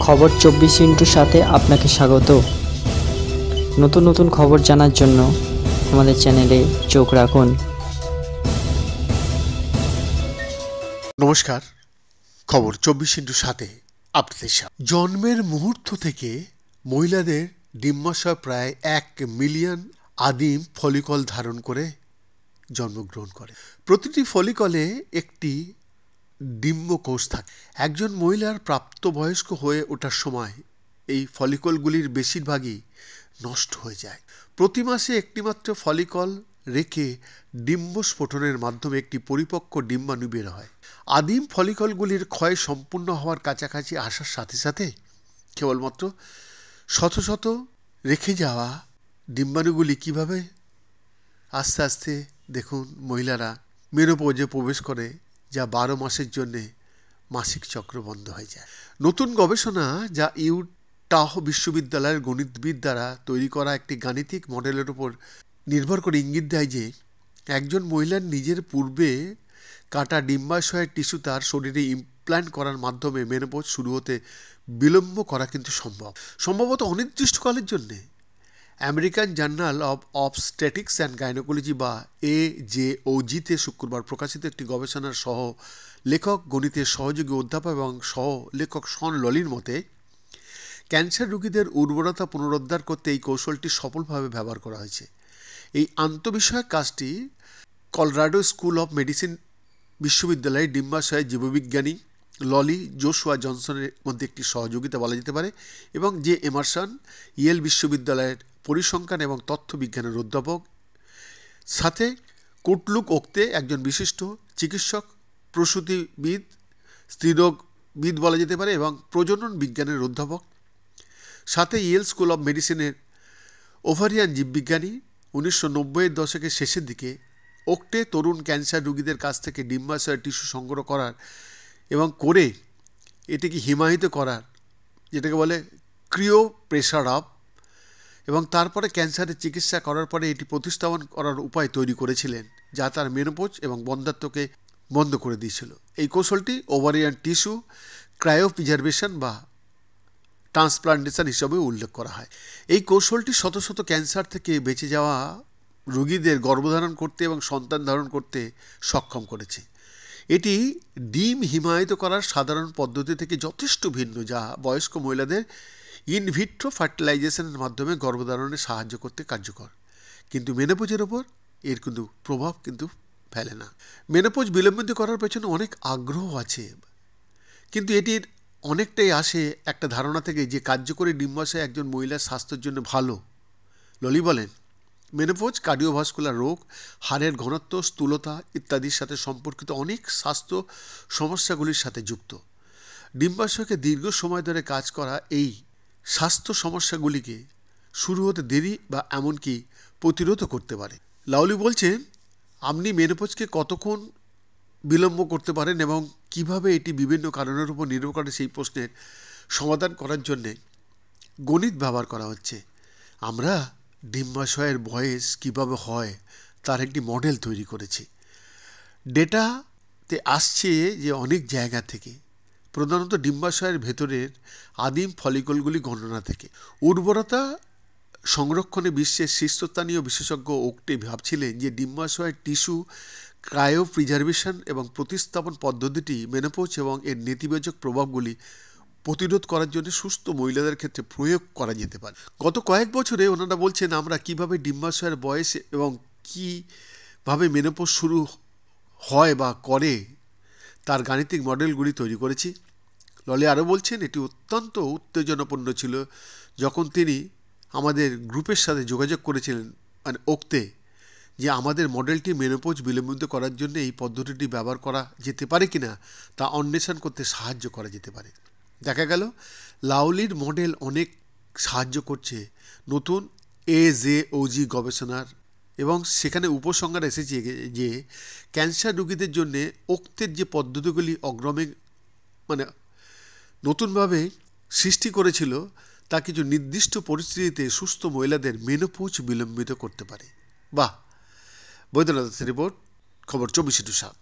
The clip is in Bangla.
খবর 24 সাথে আপনাকে স্বাগত। নতুন নতুন খবর জানার জন্য আমাদের চ্যানেলে চোখ রাখুন। নমস্কার, খবর 24/7 আপনাদের সাথে। জন্মের মুহূর্ত থেকে মহিলাদের ডিম্বাশয় প্রায় 1 মিলিয়ন আদিম ফলিকল ধারণ করে জন্মগ্রহণ করে। প্রতিটি ফলিকলে একটি ডিম্বকোষ থাকে। একজন মহিলার প্রাপ্তবয়স্ক হয়ে ওঠার সময় এই ফলিকলগুলির বেশিরভাগই নষ্ট হয়ে যায়। প্রতি মাসে একটিমাত্র ফলিকল রেখে ডিম্বস্ফোটনের মাধ্যমে একটি পরিপক্ক ডিম্বাণু বের হয়। আদিম ফলিকলগুলির ক্ষয় সম্পূর্ণ হওয়ার কাছাকাছি আসার সাথে সাথে কেবলমাত্র শত শত রেখে যাওয়া ডিম্বাণুগুলি কিভাবে আস্তে আস্তে দেখুন মহিলারা মেনোপজে প্রবেশ করে, যা 12 মাসের জন্যে মাসিক চক্র বন্ধ হয়ে যায়। নতুন গবেষণা যা ইউটাহ বিশ্ববিদ্যালয়ের গণিতবিদ দ্বারা তৈরি করা একটি গাণিতিক মডেলের উপর নির্ভর করে ইঙ্গিত দেয় যে একজন মহিলার নিজের পূর্বে কাটা ডিম্বাশয়ের টিস্যু তার শরীরে ইমপ্ল্যান্ট করার মাধ্যমে মেনোপজ শুরু হতে বিলম্ব করা কিন্তু সম্ভবত অনির্দিষ্টকালের জন্যে। American journal of obstetrics and gynaecology বা AJOG-তে শুক্রবার প্রকাশিত একটি গবেষণার সহ লেখক গণিতের সহযোগী অধ্যাপক এবং সহ লেখক শন ললির মতে ক্যান্সার রোগীদের উর্বরতা পুনরুদ্ধার করতে এই কৌশলটি সফলভাবে ব্যবহার করা হয়েছে। এই আন্তঃবিষয়ক কাজটি কলোরাডো স্কুল অফ মেডিসিন বিশ্ববিদ্যালয়ের ডিম্বাশয়ের জীববিজ্ঞানী ললি জোশুয়া জনসনের মধ্যে একটি সহযোগিতা বলা যেতে পারে এবং জে এমারসন ইয়েল বিশ্ববিদ্যালয়ের পরিসংখ্যান এবং তথ্য বিজ্ঞানের অধ্যাপক, সাথে কুটলুক ওক্তে একজন বিশিষ্ট চিকিৎসক, প্রসূতিবিদ, স্ত্রীরোগবিদ বলা যেতে পারে এবং প্রজনন বিজ্ঞানের অধ্যাপক, সাথে ইয়েল স্কুল অফ মেডিসিনের ওভারিয়ান জীববিজ্ঞানী। 1990-এর দশকের শেষের দিকে ওক্টে তরুণ ক্যান্সার রোগীদের কাছ থেকে ডিম্বাশয়ের টিস্যু সংগ্রহ করার এবং করে এটিকে হিমায়িত করার, যেটাকে বলে ক্রিও প্রেসার আপ, এবং তারপরে ক্যান্সারের চিকিৎসা করার পরে এটি প্রতিস্থাপন করার উপায় তৈরি করেছিলেন, যা তার মেনোপজ এবং বন্ধ্যাত্বকে বন্ধ করে দিয়েছিল। এই কৌশলটি ওভারিয়ান টিস্যু ক্রায়োপ্রিজারভেশন বা ট্রান্সপ্লান্টেশন হিসাবে উল্লেখ করা হয়। এই কৌশলটি শত শত ক্যান্সার থেকে বেঁচে যাওয়া রোগীদের গর্ভধারণ করতে এবং সন্তান ধারণ করতে সক্ষম করেছে। এটি ডিম হিমায়িত করার সাধারণ পদ্ধতি থেকে যথেষ্ট ভিন্ন, যা বয়স্ক মহিলাদের ইনভিট্রো ফার্টিলাইজেশনের মাধ্যমে গর্ভধারণে সাহায্য করতে কার্যকর, কিন্তু মেনোপজের ওপর এর কিন্তু প্রভাব কিন্তু ফেলে না। মেনোপজ বিলম্বিত করার পেছনে অনেক আগ্রহ আছে, কিন্তু এটির অনেকটাই আসে একটা ধারণা থেকে যে কার্যকরী ডিম্বাশয় একজন মহিলার স্বাস্থ্যের জন্য ভালো। ললি বলেন, মেনোপজ কার্ডিওভাস্কুলার রোগ, হাড়ের ঘনত্ব, স্থূলতা ইত্যাদির সাথে সম্পর্কিত অনেক স্বাস্থ্য সমস্যাগুলির সাথে যুক্ত। ডিম্বাশয়কে দীর্ঘ সময় ধরে কাজ করা এই স্বাস্থ্য সমস্যাগুলিকে শুরু হতে দেরি বা এমনকি প্রতিরোধ করতে পারে। লাউলি বলছেন, আপনি মেনোপজকে কতক্ষণ বিলম্ব করতে পারেন এবং কিভাবে এটি বিভিন্ন কারণের উপর নির্ভর করে সেই প্রশ্নের সমাধান করার জন্যে গণিত ব্যবহার করা হচ্ছে। আমরা ডিম্বাশয়ের বয়স কিভাবে হয় তার একটি মডেল তৈরি করেছি। ডেটাতে আসছে যে অনেক জায়গা থেকে, প্রধানত ডিম্বাশয়ের ভেতরের আদিম ফলিকলগুলি গণনা থেকে। উর্বরতা সংরক্ষণে বিশ্বের শীর্ষস্থানীয় বিশেষজ্ঞ ওক্টে ভাবছিলেন যে ডিম্বাশয়ের টিস্যু ক্রায়োপ্রিজারভেশন এবং প্রতিস্থাপন পদ্ধতিটি মেনোপজ এবং এর নেতিবাচক প্রভাবগুলি প্রতিরোধ করার জন্য সুস্থ মহিলাদের ক্ষেত্রে প্রয়োগ করা যেতে পারে। গত কয়েক বছরে ওনারা বলছেন আমরা কিভাবে ডিম্বাশয়ের বয়স এবং কিভাবে মেনোপজ শুরু হয় বা করে তার গাণিতিক মডেলগুলি তৈরি করেছি। ললি আরও বলছেন, এটি অত্যন্ত উত্তেজনাপূর্ণ ছিল যখন তিনি আমাদের গ্রুপের সাথে যোগাযোগ করেছিলেন, মানে ওক্তে, যে আমাদের মডেলটি মেনোপজ বিলম্বিত করার জন্য এই পদ্ধতিটি ব্যবহার করা যেতে পারে কিনা তা অন্বেষণ করতে সাহায্য করা যেতে পারে। দেখা গেল লাউলির মডেল অনেক সাহায্য করছে নতুন AJOG গবেষণার, এবং সেখানে উপসংহার এসেছে যে ক্যান্সার রোগীদের জন্য ওক্তের যে পদ্ধতিগুলি অগ্রমে মানে নতুনভাবে সৃষ্টি করেছিল তা কিছু নির্দিষ্ট পরিস্থিতিতে সুস্থ মহিলাদের মেনোপজ বিলম্বিত করতে পারে। বাহ! বৈদ্যনাথ রিপোর্ট, খবর 24/7।